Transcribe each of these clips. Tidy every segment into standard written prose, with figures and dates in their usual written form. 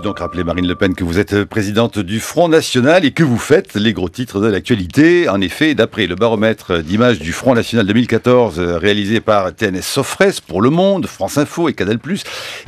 Donc rappeler, Marine Le Pen, que vous êtes présidente du Front National et que vous faites les gros titres de l'actualité. En effet, d'après le baromètre d'images du Front National 2014 réalisé par TNS Sofres pour Le Monde, France Info et Canal+,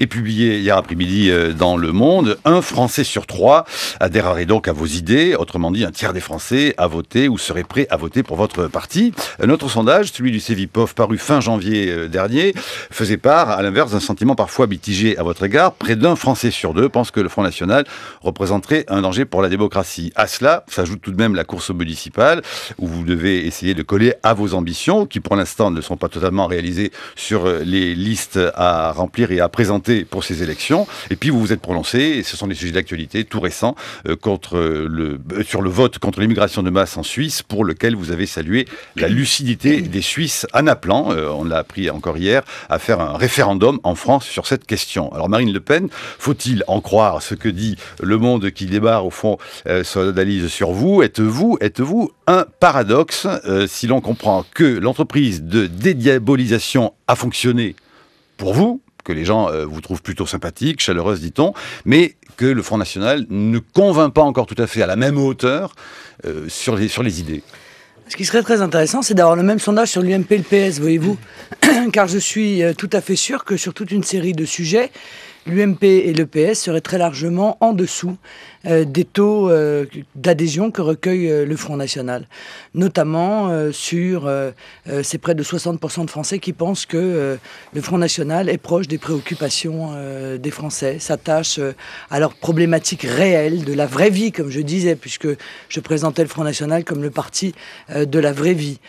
et publié hier après-midi dans Le Monde, un Français sur 3 adhérerait donc à vos idées. Autrement dit, un tiers des Français a voté ou serait prêt à voter pour votre parti. Un autre sondage, celui du Cevipof, paru fin janvier dernier, faisait part, à l'inverse, d'un sentiment parfois mitigé à votre égard. Près d'un Français sur 2 pense que le Front National représenterait un danger pour la démocratie. À cela s'ajoute tout de même la course municipale, où vous devez essayer de coller à vos ambitions, qui pour l'instant ne sont pas totalement réalisées sur les listes à remplir et à présenter pour ces élections. Et puis vous vous êtes prononcé, et ce sont des sujets d'actualité tout récents, sur le vote contre l'immigration de masse en Suisse, pour lequel vous avez salué la lucidité des Suisses en appelant, on l'a appris encore hier, à faire un référendum en France sur cette question. Alors Marine Le Pen, faut-il en croire ce que dit Le Monde qui débarre au fond son analyse sur vous? Êtes-vous un paradoxe si l'on comprend que l'entreprise de dédiabolisation a fonctionné pour vous, que les gens vous trouvent plutôt sympathique, chaleureuse dit-on, mais que le Front National ne convainc pas encore tout à fait à la même hauteur sur les idées? Ce qui serait très intéressant, c'est d'avoir le même sondage sur l'UMP et le PS, voyez-vous. Car je suis tout à fait sûr que sur toute une série de sujets, l'UMP et le PS seraient très largement en dessous des taux d'adhésion que recueille le Front National. Notamment sur ces près de 60% de Français qui pensent que le Front National est proche des préoccupations des Français, s'attache à leurs problématiques réelles, de la vraie vie, comme je disais, puisque je présentais le Front National comme le parti de la vraie vie.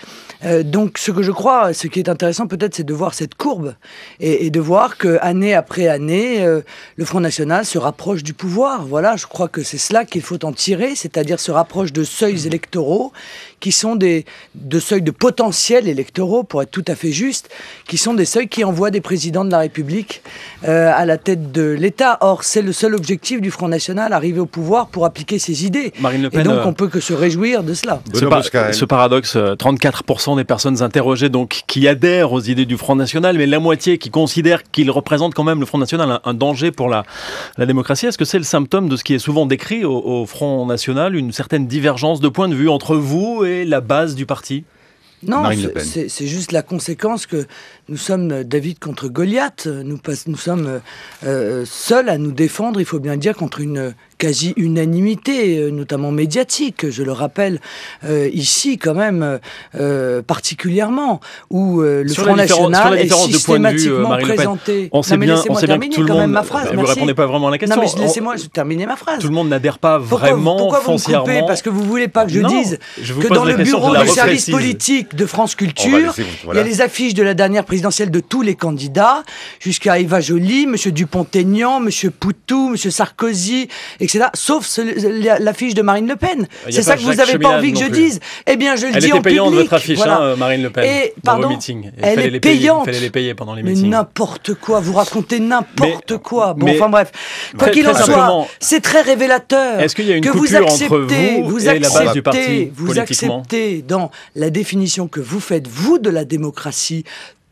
Donc ce que je crois, ce qui est intéressant peut-être, c'est de voir cette courbe et de voir qu'année après année, le Front National se rapproche du pouvoir. Voilà, je crois que c'est cela qu'il faut en tirer, c'est-à-dire se rapproche de seuils électoraux qui sont de seuils de potentiels électoraux, pour être tout à fait juste, qui sont des seuils qui envoient des présidents de la République à la tête de l'État. Or, c'est le seul objectif du Front National, arriver au pouvoir pour appliquer ses idées. Marine Le Pen, et donc, on peut que se réjouir de cela. Ce paradoxe, 34% des personnes interrogées donc, qui adhèrent aux idées du Front National, mais la moitié qui considèrent qu'il représente quand même le Front National un danger pour la démocratie. Est-ce que c'est le symptôme de ce qui est souvent décrit au Front National, une certaine divergence de point de vue entre vous et la base du parti? Non, c'est juste la conséquence que nous sommes David contre Goliath. Nous sommes seuls à nous défendre, il faut bien dire, contre une quasi-unanimité, notamment médiatique, je le rappelle ici quand même particulièrement, où le Front National est systématiquement présenté. On sait bien que tout le monde... Vous ne répondez pas vraiment à la question. Non, mais laissez-moi terminer ma phrase. Tout le monde n'adhère pas vraiment pourquoi foncièrement... vous me coupez? Parce que vous ne voulez pas que je dise que dans le bureau du service politique de France Culture, il y a les affiches de la dernière présidentielle de tous les candidats, jusqu'à Eva Joly, M. Dupont-Aignan, M. Poutou, M. Sarkozy, etc. Sauf l'affiche de Marine Le Pen. C'est ça que vous n'avez pas envie que je dise. Eh bien, je le dis en public. Elle était payante, votre affiche, voilà. Marine Le Pen, dans vos meetings. Elle est payante. Il fallait les payer pendant les meetings. Mais n'importe quoi, vous racontez n'importe quoi. Bon, enfin bref. Quoi qu'il en soit, c'est très révélateur. Est-ce qu'il y a une coupure entre vous et la base du parti politiquement ? Vous acceptez dans la définition que vous faites, vous, de la démocratie,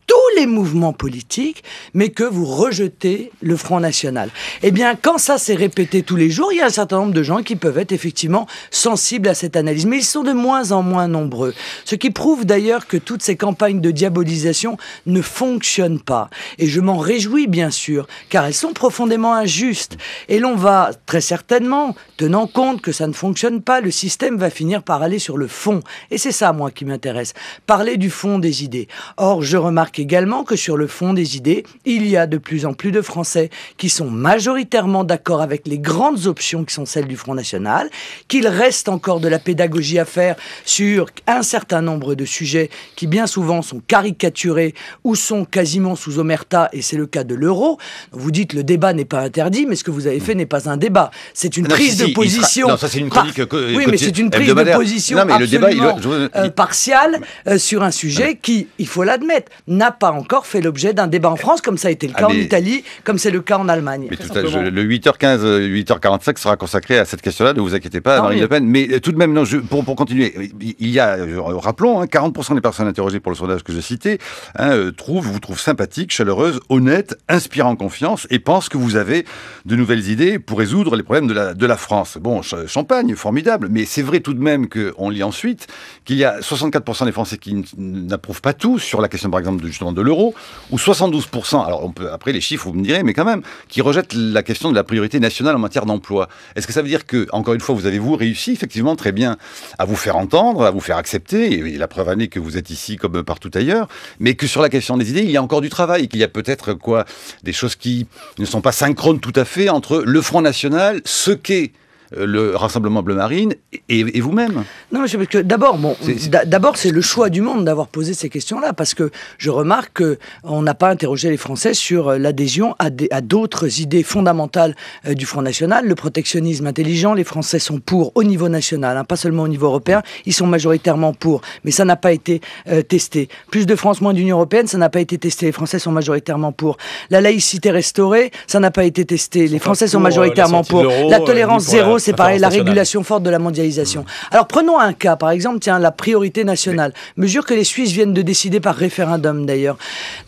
tous les mouvements politiques, mais que vous rejetez le Front National. Eh bien, quand ça s'est répété tous les jours, il y a un certain nombre de gens qui peuvent être effectivement sensibles à cette analyse. Mais ils sont de moins en moins nombreux. Ce qui prouve d'ailleurs que toutes ces campagnes de diabolisation ne fonctionnent pas. Et je m'en réjouis, bien sûr, car elles sont profondément injustes. Et l'on va, très certainement, tenant compte que ça ne fonctionne pas, le système va finir par aller sur le fond. Et c'est ça, moi, qui m'intéresse. Parler du fond des idées. Or, je remarque également que sur le fond des idées, il y a de plus en plus de Français qui sont majoritairement d'accord avec les grandes options qui sont celles du Front National, qu'il reste encore de la pédagogie à faire sur un certain nombre de sujets qui bien souvent sont caricaturés ou sont quasiment sous omerta, et c'est le cas de l'euro. Vous dites le débat n'est pas interdit, mais ce que vous avez fait n'est pas un débat. C'est une prise de position. Non, ça c'est une chronique. Oui, mais c'est une prise de position absolument partiale sur un sujet qui, il faut l'admettre, n'a n'a pas encore fait l'objet d'un débat en France, comme ça a été le cas en Italie, comme c'est le cas en Allemagne. Mais le 8h15, 8h45 sera consacré à cette question-là, ne vous inquiétez pas, Marine Le Pen. Mais tout de même, non, pour continuer, il y a, rappelons, 40% des personnes interrogées pour le sondage que je citais, vous trouvent sympathique, chaleureuse, honnête, inspirant confiance et pensent que vous avez de nouvelles idées pour résoudre les problèmes de la France. Bon, champagne, formidable, mais c'est vrai tout de même qu'on lit ensuite qu'il y a 64% des Français qui n'approuvent pas tout sur la question, par exemple, justement de l'euro, ou 72%, alors on peut, après les chiffres, vous me direz, mais quand même, qui rejettent la question de la priorité nationale en matière d'emploi. Est-ce que ça veut dire que, encore une fois, vous avez réussi effectivement très bien à vous faire entendre, à vous faire accepter, et la preuve en est que vous êtes ici comme partout ailleurs, mais que sur la question des idées, il y a encore du travail, et qu'il y a peut-être des choses qui ne sont pas synchrones tout à fait entre le Front National, ce qu'est le Rassemblement Bleu Marine et vous-même. Non, parce que d'abord, c'est le choix du monde d'avoir posé ces questions-là, parce que je remarque qu'on n'a pas interrogé les Français sur l'adhésion à d'autres idées fondamentales du Front National. Le protectionnisme intelligent, les Français sont pour au niveau national, pas seulement au niveau européen, ils sont majoritairement pour, mais ça n'a pas été testé. Plus de France, moins d'Union européenne, ça n'a pas été testé, les Français sont majoritairement pour. La laïcité restaurée, ça n'a pas été testé, les Français sont majoritairement pour. La tolérance zéro, c'est pareil, la régulation forte de la mondialisation. Alors prenons un cas, par exemple, la priorité nationale, mesure que les Suisses viennent de décider par référendum d'ailleurs.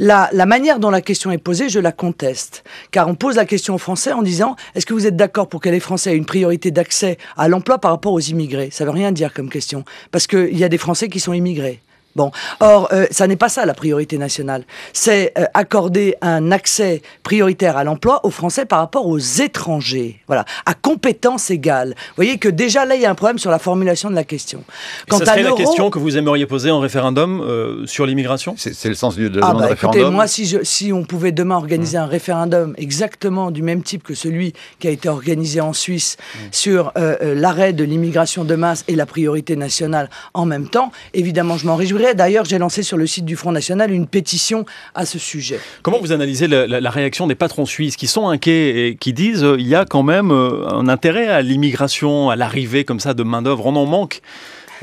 La manière dont la question est posée, je la conteste, car on pose la question aux Français en disant, est-ce que vous êtes d'accord pour que les Français aient une priorité d'accès à l'emploi par rapport aux immigrés? Ça veut rien dire comme question, parce qu'il y a des Français qui sont immigrés. Bon, or, ça n'est pas ça la priorité nationale. C'est accorder un accès prioritaire à l'emploi aux Français par rapport aux étrangers. Voilà, à compétences égales. Vous voyez que déjà là, il y a un problème sur la formulation de la question. Quant ça serait la question que vous aimeriez poser en référendum sur l'immigration? C'est le sens de la demande de référendum. Écoutez, moi, si on pouvait demain organiser un référendum exactement du même type que celui qui a été organisé en Suisse sur l'arrêt de l'immigration de masse et la priorité nationale en même temps, évidemment, je m'en réjouirais. D'ailleurs, j'ai lancé sur le site du Front National une pétition à ce sujet. Comment vous analysez la réaction des patrons suisses qui sont inquiets et qui disent il y a quand même un intérêt à l'immigration, à l'arrivée comme ça de main-d'œuvre, on en manque?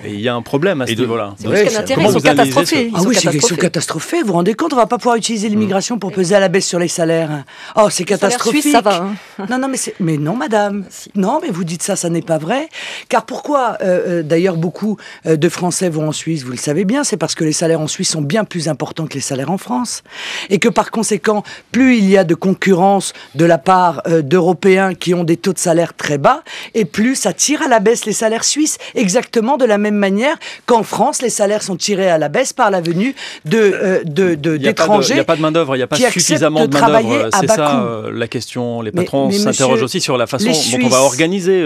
Et il y a un problème à ce niveau-là. C'est vrai qu'un intérêt, ils sont catastrophés. Ah oui, ils sont catastrophés. Vous vous rendez compte, on ne va pas pouvoir utiliser l'immigration pour peser à la baisse sur les salaires. Oh, c'est catastrophique. Suisse, ça va. Non, mais non, madame. Non, mais vous dites ça n'est pas vrai. Car pourquoi, d'ailleurs, beaucoup de Français vont en Suisse, vous le savez bien, c'est parce que les salaires en Suisse sont bien plus importants que les salaires en France. Et que par conséquent, plus il y a de concurrence de la part d'Européens qui ont des taux de salaire très bas, et plus ça tire à la baisse les salaires suisses, exactement de la même manière qu'en France, les salaires sont tirés à la baisse par la venue d'étrangers. Il n'y a pas de main-d'œuvre, il n'y a pas suffisamment de main-d'œuvre. C'est ça la question. Les patrons s'interrogent aussi sur la façon dont on va organiser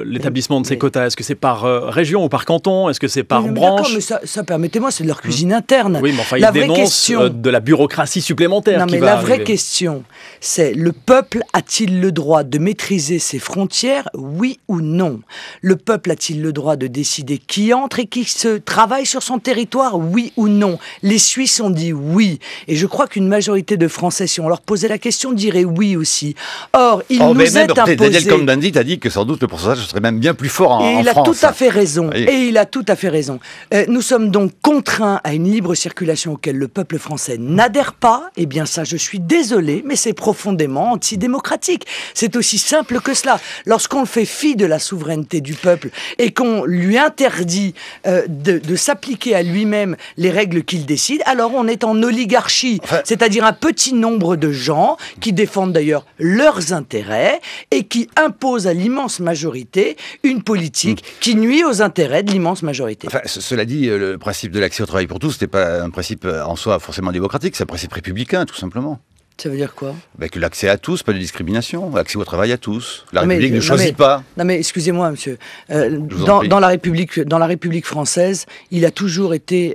l'établissement de ces quotas. Est-ce que c'est par région ou par canton? Est-ce que c'est par branche? Mais ça permettez-moi, c'est de leur cuisine interne. Oui, mais enfin, ils dénoncent de la bureaucratie supplémentaire. Non, mais la vraie question, c'est le peuple a-t-il le droit de maîtriser ses frontières, oui ou non? Le peuple a-t-il le droit de décider qui entre et qui se travaille sur son territoire, oui ou non? Les Suisses ont dit oui. Et je crois qu'une majorité de Français, si on leur posait la question, dirait oui aussi. Or, il nous est imposé... Daniel Cohn-Bendit a dit que sans doute le pourcentage serait même bien plus fort en France. Et il a tout à fait raison. Oui. Et il a tout à fait raison. Nous sommes donc contraints à une libre circulation auquel le peuple français n'adhère pas. Eh bien ça, je suis désolé, mais c'est profondément antidémocratique. C'est aussi simple que cela. Lorsqu'on fait fi de la souveraineté du peuple et qu'on lui interdit de s'appliquer à lui-même les règles qu'il décide, alors on est en oligarchie, c'est-à-dire un petit nombre de gens qui défendent d'ailleurs leurs intérêts et qui imposent à l'immense majorité une politique qui nuit aux intérêts de l'immense majorité. Enfin, cela dit, le principe de l'accès au travail pour tous, ce n'est pas un principe en soi forcément démocratique, c'est un principe républicain, tout simplement. Ça veut dire quoi? Que l'accès à tous, pas de discrimination, l'accès au travail à tous. La République ne choisit pas. Non mais excusez-moi, monsieur. Dans la République française, il a toujours été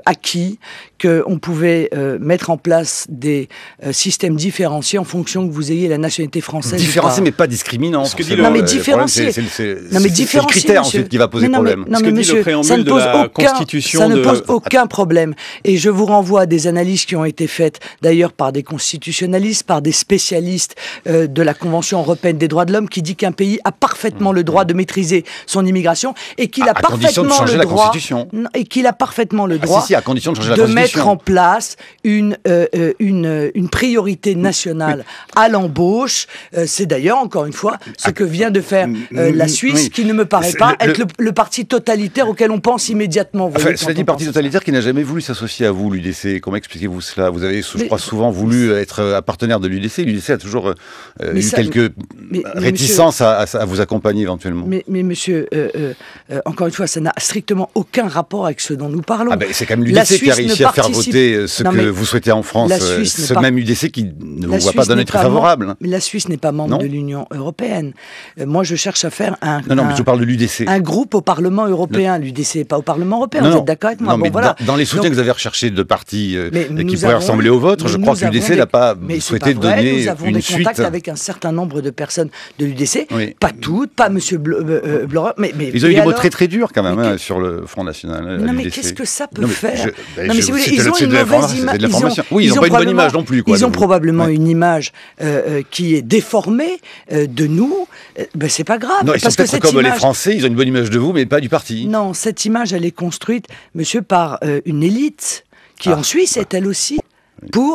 acquis qu'on pouvait mettre en place des systèmes différenciés en fonction que vous ayez la nationalité française. Différenciés, mais pas discriminants. Non mais différenciés. C'est le critère ensuite qui va poser problème. Non mais monsieur, ça ne pose aucun problème. Et je vous renvoie à des analyses qui ont été faites d'ailleurs par des constitutionnalistes, par des spécialistes de la Convention européenne des droits de l'homme, qui dit qu'un pays a parfaitement le droit de maîtriser son immigration et qu'il a parfaitement le droit à condition de changer la Constitution. mettre en place une priorité nationale à l'embauche. C'est d'ailleurs, encore une fois, ce que vient de faire la Suisse, qui ne me paraît pas être le parti totalitaire auquel on pense immédiatement. Cela dit, parti totalitaire qui n'a jamais voulu s'associer à vous, l'UDC. Comment expliquez-vous cela? Vous avez, je crois, souvent voulu être un partenaire de l'UDC. L'UDC a toujours eu quelques réticences à vous accompagner éventuellement. Mais monsieur, encore une fois, ça n'a strictement aucun rapport avec ce dont nous parlons. C'est quand même l'UDC qui a réussi à faire voter ce que vous souhaitez en France. Même UDC qui ne vous voit pas d'un œil très favorable. Mais la Suisse n'est pas membre de l'Union européenne. Moi, je cherche à faire mais je parle de l'UDC. Un groupe au Parlement européen. L'UDC n'est pas au Parlement européen. Vous êtes d'accord avec moi? Non, mais dans les soutiens que vous avez recherchés de partis qui pourraient ressembler aux vôtres, je crois que l'UDC n'a pas souhaité donner une suite. Nous avons des contacts avec un certain nombre de personnes de l'UDC. Pas toutes, pas monsieur Bloch. Ils ont eu des mots très très durs quand même sur le Front National. Non, mais qu'est-ce que ça peut faire? Ils ont une mauvaise image. Oui, ils n'ont pas une bonne image non plus. Ils ont probablement une image qui est déformée de nous. C'est pas grave. Non, ils sont peut-être comme les Français, ils ont une bonne image de vous, mais pas du parti. Non, cette image, elle est construite, monsieur, par une élite qui en Suisse est elle aussi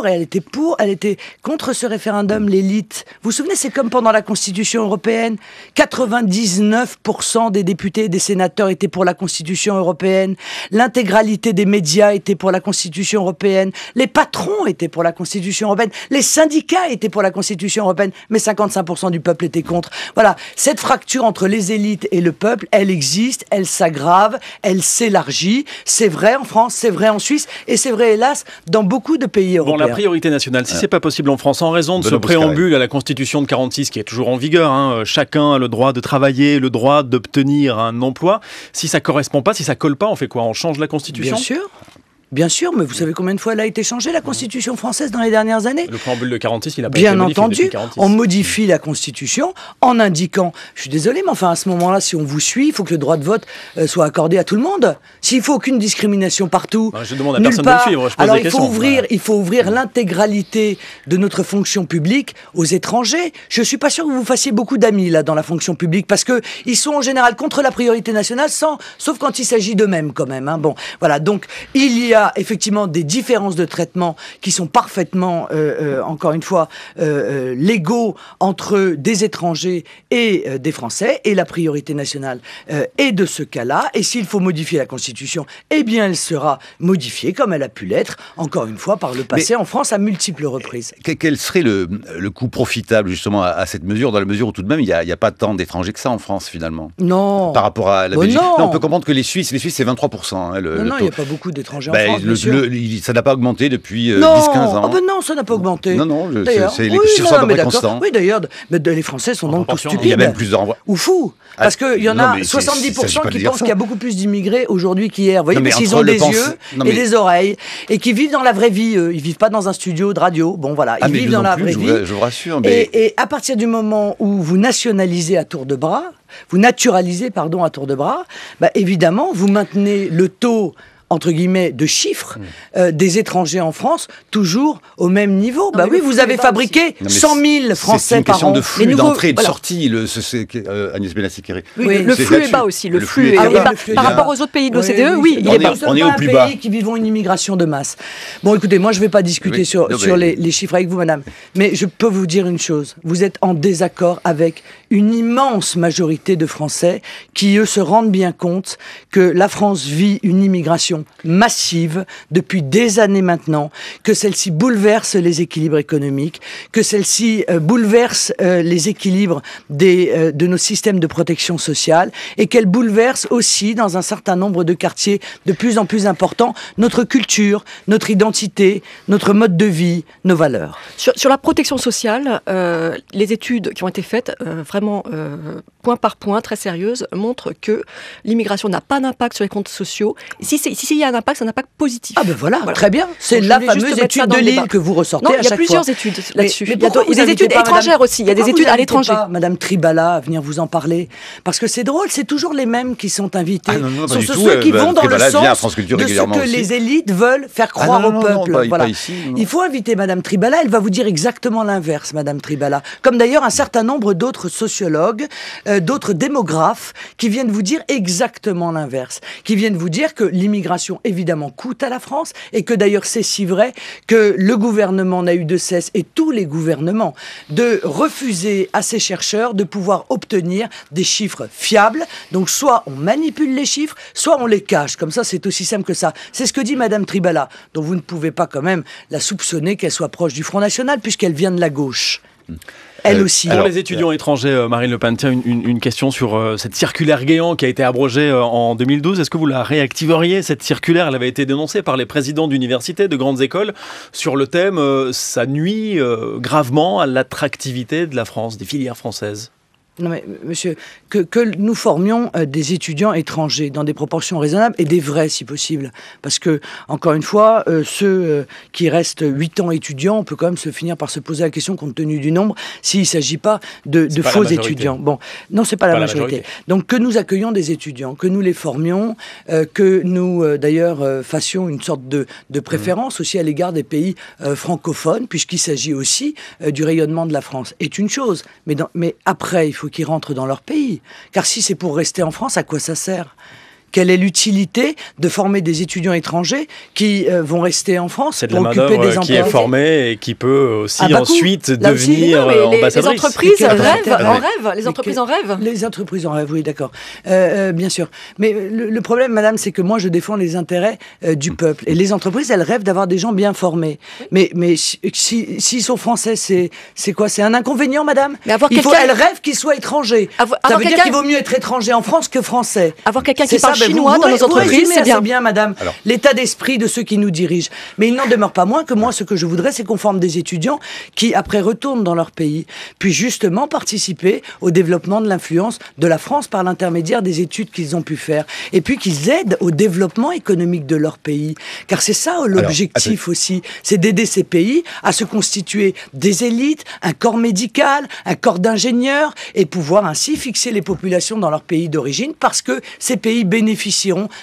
elle était contre ce référendum, l'élite. Vous vous souvenez, c'est comme pendant la Constitution européenne, 99% des députés et des sénateurs étaient pour la Constitution européenne, l'intégralité des médias était pour la Constitution européenne, les patrons étaient pour la Constitution européenne, les syndicats étaient pour la Constitution européenne, mais 55% du peuple était contre. Voilà, cette fracture entre les élites et le peuple, elle existe, elle s'aggrave, elle s'élargit. C'est vrai en France, c'est vrai en Suisse, et c'est vrai, hélas, dans beaucoup de pays européens. Bon, la priorité nationale, si c'est pas possible en France, en raison de ce préambule à la Constitution de 46 qui est toujours en vigueur, chacun a le droit de travailler, le droit d'obtenir un emploi. Si ça correspond pas, si ça colle pas, on fait quoi? On change la Constitution? Bien sûr, mais vous savez combien de fois elle a été changée, la Constitution française, dans les dernières années? Le préambule de 46, il a pas été modifié depuis 46. On modifie la Constitution en indiquant, je suis désolé, mais enfin à ce moment-là, si on vous suit, il faut que le droit de vote soit accordé à tout le monde. S'il faut aucune discrimination partout, je demande à personne de me suivre, je pose des questions. Il faut ouvrir l'intégralité de notre fonction publique aux étrangers. Je suis pas sûr que vous fassiez beaucoup d'amis là dans la fonction publique, parce que ils sont en général contre la priorité nationale, sauf quand il s'agit d'eux-mêmes quand même. Bon, voilà, donc il y a effectivement des différences de traitement qui sont parfaitement, encore une fois, légaux entre des étrangers et des Français, et la priorité nationale est de ce cas-là. Et s'il faut modifier la Constitution, eh bien elle sera modifiée comme elle a pu l'être, encore une fois, par le passé en France à multiples reprises. Quel serait le coût profitable justement à cette mesure, dans la mesure où tout de même il n'y a pas tant d'étrangers que ça en France finalement? Non. Par rapport à la Belgique. Non, on peut comprendre que les Suisses c'est 23%. Non, il n'y a pas beaucoup d'étrangers en France. Ça n'a pas augmenté depuis 10-15 ans. Non, ça n'a pas augmenté. Non, les chiffres sont à peu près constants. Oui, d'ailleurs, les Français sont donc tous stupides. Il y a même plus de renvois. Ou fous. Parce qu'il y en a 70% qui pensent qu'il y a beaucoup plus d'immigrés aujourd'hui qu'hier. Vous voyez, parce qu'ils ont des yeux et des oreilles, et qui vivent dans la vraie vie. Ils vivent pas dans un studio de radio. Bon, voilà, ils vivent dans la vraie vie. Je vous rassure. Et à partir du moment où vous nationalisez à tour de bras, vous naturalisez, à tour de bras, évidemment, vous maintenez le taux, entre guillemets, de chiffres des étrangers en France, toujours au même niveau. Vous avez fabriqué 100 000 Français par an. C'est une question de flux d'entrée et de sortie, Agnès Benassi-Kéré. Oui, le flux est bas aussi. Le flux est bas. Par rapport aux autres pays de l'OCDE, il est bas. On est au plus bas. Pays qui vivons une immigration de masse. Bon, écoutez, moi, je ne vais pas discuter sur les chiffres avec vous, madame. Mais je peux vous dire une chose. Vous êtes en désaccord avec une immense majorité de Français qui, eux, se rendent bien compte que la France vit une immigration massive depuis des années maintenant, que celle-ci bouleverse les équilibres économiques, que celle-ci bouleverse les équilibres de nos systèmes de protection sociale, et qu'elle bouleverse aussi, dans un certain nombre de quartiers de plus en plus importants, notre culture, notre identité, notre mode de vie, nos valeurs. Sur la protection sociale, les études qui ont été faites, vraiment point par point, très sérieuses, montrent que l'immigration n'a pas d'impact sur les comptes sociaux. Si s'il y a un impact, c'est un impact positif. Ah ben voilà, très bien. C'est la fameuse étude de Lille que vous ressortez à chaque fois. Non, il y a plusieurs études là-dessus. Mais il y a des études étrangères aussi. Il y a des études à l'étranger. Madame Tribala à venir vous en parler. Parce que c'est drôle, c'est toujours les mêmes qui sont invités. Non, ce sont ceux qui vont dans le sens de ce que les élites veulent faire croire au peuple. Voilà. Il faut inviter Madame Tribala, elle va vous dire exactement l'inverse, Madame Tribala. Comme d'ailleurs un certain nombre d'autres sociologues, d'autres démographes, qui viennent vous dire exactement l'inverse. Qui viennent vous dire que l'immigration, évidemment, coûte à la France, et que d'ailleurs c'est si vrai que le gouvernement n'a eu de cesse, et tous les gouvernements, de refuser à ces chercheurs de pouvoir obtenir des chiffres fiables. Donc soit on manipule les chiffres, soit on les cache. Comme ça, c'est aussi simple que ça. C'est ce que dit Madame Tribala, dont vous ne pouvez pas quand même la soupçonner qu'elle soit proche du Front National, puisqu'elle vient de la gauche. Elle aussi. Pour les étudiants étrangers, Marine Le Pen, tiens, une question sur cette circulaire Guéant qui a été abrogée en 2012. Est-ce que vous la réactiveriez, cette circulaire? Elle avait été dénoncée par les présidents d'universités, de grandes écoles, sur le thème ça nuit gravement à l'attractivité de la France, des filières françaises. Non mais monsieur, que nous formions des étudiants étrangers dans des proportions raisonnables et des vrais si possible. Parce que, encore une fois, ceux qui restent 8 ans étudiants, on peut quand même se finir par se poser la question, compte tenu du nombre, s'il ne s'agit pas de faux étudiants. Bon, non, c'est pas la majorité. Donc que nous accueillions des étudiants, que nous les formions, que nous d'ailleurs fassions une sorte de préférence aussi à l'égard des pays francophones, puisqu'il s'agit aussi du rayonnement de la France, est une chose. Mais après, il faut qu'ils rentrent dans leur pays. Car si c'est pour rester en France, à quoi ça sert ? Quelle est l'utilité de former des étudiants étrangers qui vont rester en France pour occuper des emplois ? Qui est formé et qui peut aussi ensuite devenir ambassadrice. Les entreprises rêvent. Les entreprises en rêvent. Les entreprises en rêvent, oui, d'accord. Bien sûr. Mais le problème, madame, c'est que moi, je défends les intérêts du peuple. Et les entreprises, elles rêvent d'avoir des gens bien formés. Mais s'ils sont français, c'est quoi ? C'est un inconvénient, madame ? Elles rêvent qu'ils soient étrangers. Ça veut dire qu'il vaut mieux être étranger en France que français. Avoir quelqu'un qui parle chinois dans nos entreprises, c'est bien, madame. Alors, l'état d'esprit de ceux qui nous dirigent. Mais il n'en demeure pas moins que moi, ce que je voudrais, c'est qu'on forme des étudiants qui, après, retournent dans leur pays, puis justement participer au développement de l'influence de la France par l'intermédiaire des études qu'ils ont pu faire. Et puis qu'ils aident au développement économique de leur pays. Car c'est ça l'objectif aussi. C'est d'aider ces pays à se constituer des élites, un corps médical, un corps d'ingénieurs, et pouvoir ainsi fixer les populations dans leur pays d'origine, parce que ces pays bénéficieront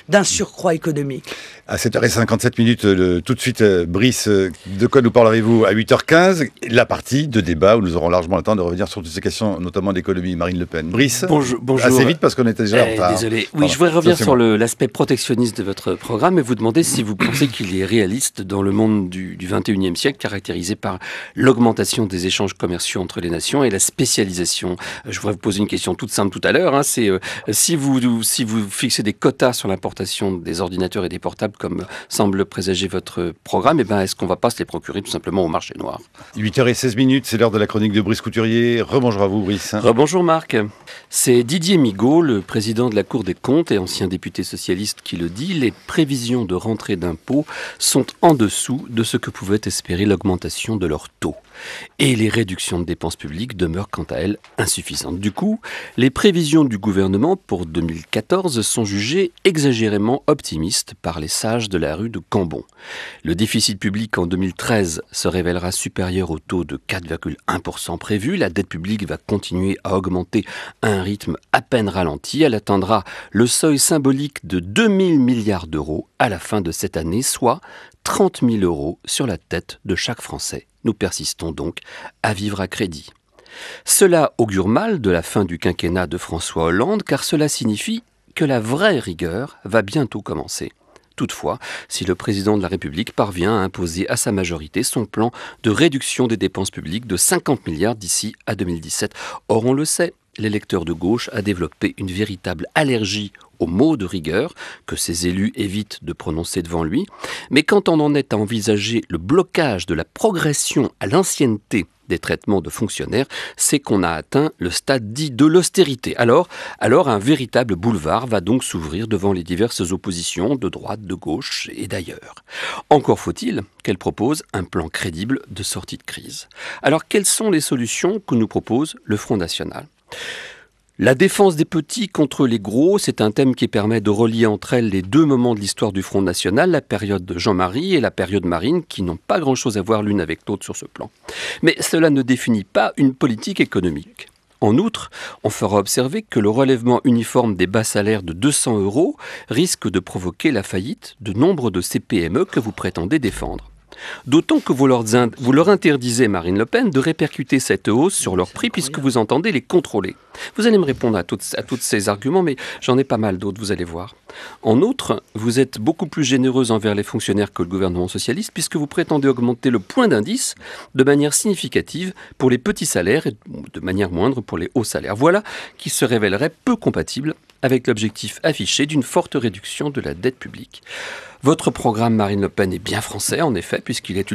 d'un surcroît économique. À 7h57, tout de suite, Brice, de quoi nous parlerez-vous à 8h15? La partie de débat où nous aurons largement le temps de revenir sur toutes ces questions, notamment d'économie. Marine Le Pen. Brice, bonjour. Assez vite parce qu'on était déjà en retard. Désolé. Oui, je voudrais revenir sur l'aspect protectionniste de votre programme et vous demander si vous pensez qu'il est réaliste dans le monde du 21e siècle, caractérisé par l'augmentation des échanges commerciaux entre les nations et la spécialisation. Je voudrais vous poser une question toute simple tout à l'heure. C'est si vous fixez des quotas sur l'importation des ordinateurs et des portables, comme semble présager votre programme, est-ce qu'on ne va pas se les procurer tout simplement au marché noir ? 8h16, c'est l'heure de la chronique de Brice Couturier. Rebonjour à vous, Brice. Rebonjour Marc. C'est Didier Migaud, le président de la Cour des comptes et ancien député socialiste, qui le dit. Les prévisions de rentrée d'impôts sont en dessous de ce que pouvait espérer l'augmentation de leur taux. Et les réductions de dépenses publiques demeurent quant à elles insuffisantes. Du coup, les prévisions du gouvernement pour 2014 sont jugées exagérément optimistes par les sages de la rue de Cambon. Le déficit public en 2013 se révélera supérieur au taux de 4,1% prévu. La dette publique va continuer à augmenter à un rythme à peine ralenti. Elle atteindra le seuil symbolique de 2000 milliards d'euros à la fin de cette année, soit 30 000 euros sur la tête de chaque Français. Nous persistons donc à vivre à crédit. Cela augure mal de la fin du quinquennat de François Hollande, car cela signifie que la vraie rigueur va bientôt commencer. Toutefois, si le président de la République parvient à imposer à sa majorité son plan de réduction des dépenses publiques de 50 milliards d'ici à 2017. Or, on le sait, l'électeur de gauche a développé une véritable allergie au mot de rigueur que ses élus évitent de prononcer devant lui. Mais quand on en est à envisager le blocage de la progression à l'ancienneté des traitements de fonctionnaires, c'est qu'on a atteint le stade dit de l'austérité. Alors un véritable boulevard va donc s'ouvrir devant les diverses oppositions de droite, de gauche et d'ailleurs. Encore faut-il qu'elle propose un plan crédible de sortie de crise. Alors quelles sont les solutions que nous propose le Front National ? La défense des petits contre les gros, c'est un thème qui permet de relier entre elles les deux moments de l'histoire du Front National, la période de Jean-Marie et la période Marine, qui n'ont pas grand-chose à voir l'une avec l'autre sur ce plan. Mais cela ne définit pas une politique économique. En outre, on fera observer que le relèvement uniforme des bas salaires de 200 € risque de provoquer la faillite de nombre de ces PME que vous prétendez défendre. D'autant que vous leur interdisez, Marine Le Pen, de répercuter cette hausse sur leurs prix puisque vous entendez les contrôler. Vous allez me répondre à tous ces arguments, mais j'en ai pas mal d'autres, vous allez voir. En outre, vous êtes beaucoup plus généreuse envers les fonctionnaires que le gouvernement socialiste puisque vous prétendez augmenter le point d'indice de manière significative pour les petits salaires et de manière moindre pour les hauts salaires. Voilà qui se révélerait peu compatible avec l'objectif affiché d'une forte réduction de la dette publique. Votre programme, Marine Le Pen, est bien français, en effet, puisqu'il est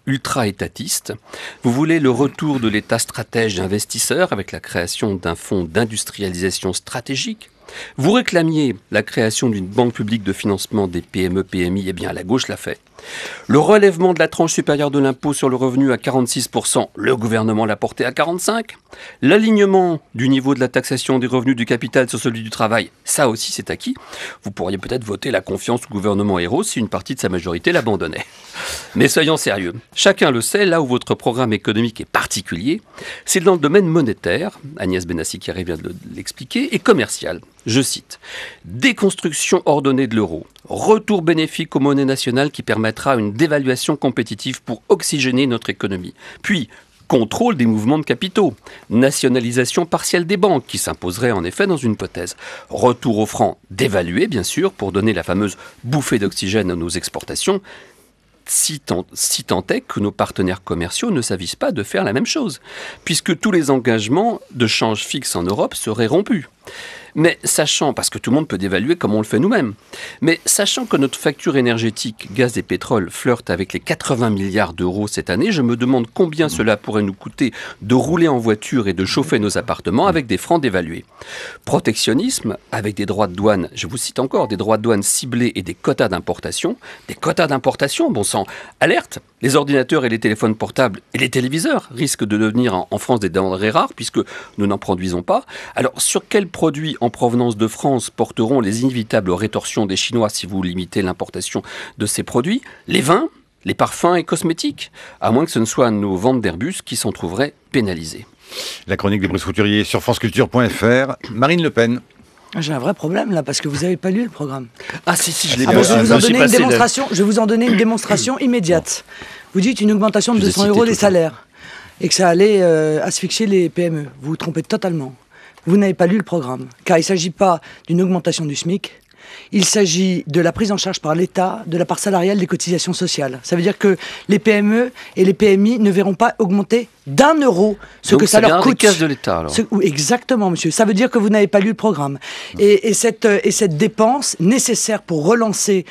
ultra-étatiste. Vous voulez le retour de l'État stratège investisseur avec la création d'un fonds d'industrialisation stratégique. Vous réclamiez la création d'une banque publique de financement des PME-PMI, eh bien la gauche l'a fait. Le relèvement de la tranche supérieure de l'impôt sur le revenu à 46%, le gouvernement l'a porté à 45%. L'alignement du niveau de la taxation des revenus du capital sur celui du travail, ça aussi c'est acquis. Vous pourriez peut-être voter la confiance au gouvernement Ayrault si une partie de sa majorité l'abandonnait. Mais soyons sérieux, chacun le sait, là où votre programme économique est particulier, c'est dans le domaine monétaire, Agnès Benassi-Kéré vient de l'expliquer, et commercial. Je cite, « Déconstruction ordonnée de l'euro, retour bénéfique aux monnaies nationales qui permettra une dévaluation compétitive pour oxygéner notre économie. Puis, contrôle des mouvements de capitaux, nationalisation partielle des banques qui s'imposerait en effet dans une hypothèse. Retour au franc dévalué, bien sûr, pour donner la fameuse bouffée d'oxygène à nos exportations, si tant est que nos partenaires commerciaux ne s'avisent pas de faire la même chose, puisque tous les engagements de change fixe en Europe seraient rompus. Mais sachant, parce que tout le monde peut dévaluer comme on le fait nous-mêmes, mais sachant que notre facture énergétique, gaz et pétrole, flirte avec les 80 milliards d'euros cette année, je me demande combien cela pourrait nous coûter de rouler en voiture et de chauffer nos appartements avec des francs dévalués. Protectionnisme, avec des droits de douane, je vous cite encore, des droits de douane ciblés et des quotas d'importation. Des quotas d'importation, bon sang, alerte, les ordinateurs et les téléphones portables et les téléviseurs risquent de devenir en France des denrées rares puisque nous n'en produisons pas. Alors sur quels produits en provenance de France porteront les inévitables rétorsions des Chinois si vous limitez l'importation de ces produits? Les vins, les parfums et cosmétiques, à moins que ce ne soit nos ventes d'Airbus qui s'en trouveraient pénalisées. La chronique de Brice Couturier sur franceculture.fr. Marine Le Pen. J'ai un vrai problème là, parce que vous n'avez pas lu le programme. Ah si, je l'ai lu. Je vais vous en donner une démonstration immédiate. Vous dites une augmentation de 200 € des salaires et que ça allait asphyxier les PME. Vous vous trompez totalement. Vous n'avez pas lu le programme, car il ne s'agit pas d'une augmentation du SMIC. Il s'agit de la prise en charge par l'État de la part salariale des cotisations sociales. Ça veut dire que les PME et les PMI ne verront pas augmenter d'1 € ce que ça leur coûte. Donc c'est des caisses de l'État alors. Exactement, monsieur. Ça veut dire que vous n'avez pas lu le programme. Et cette dépense nécessaire pour relancer,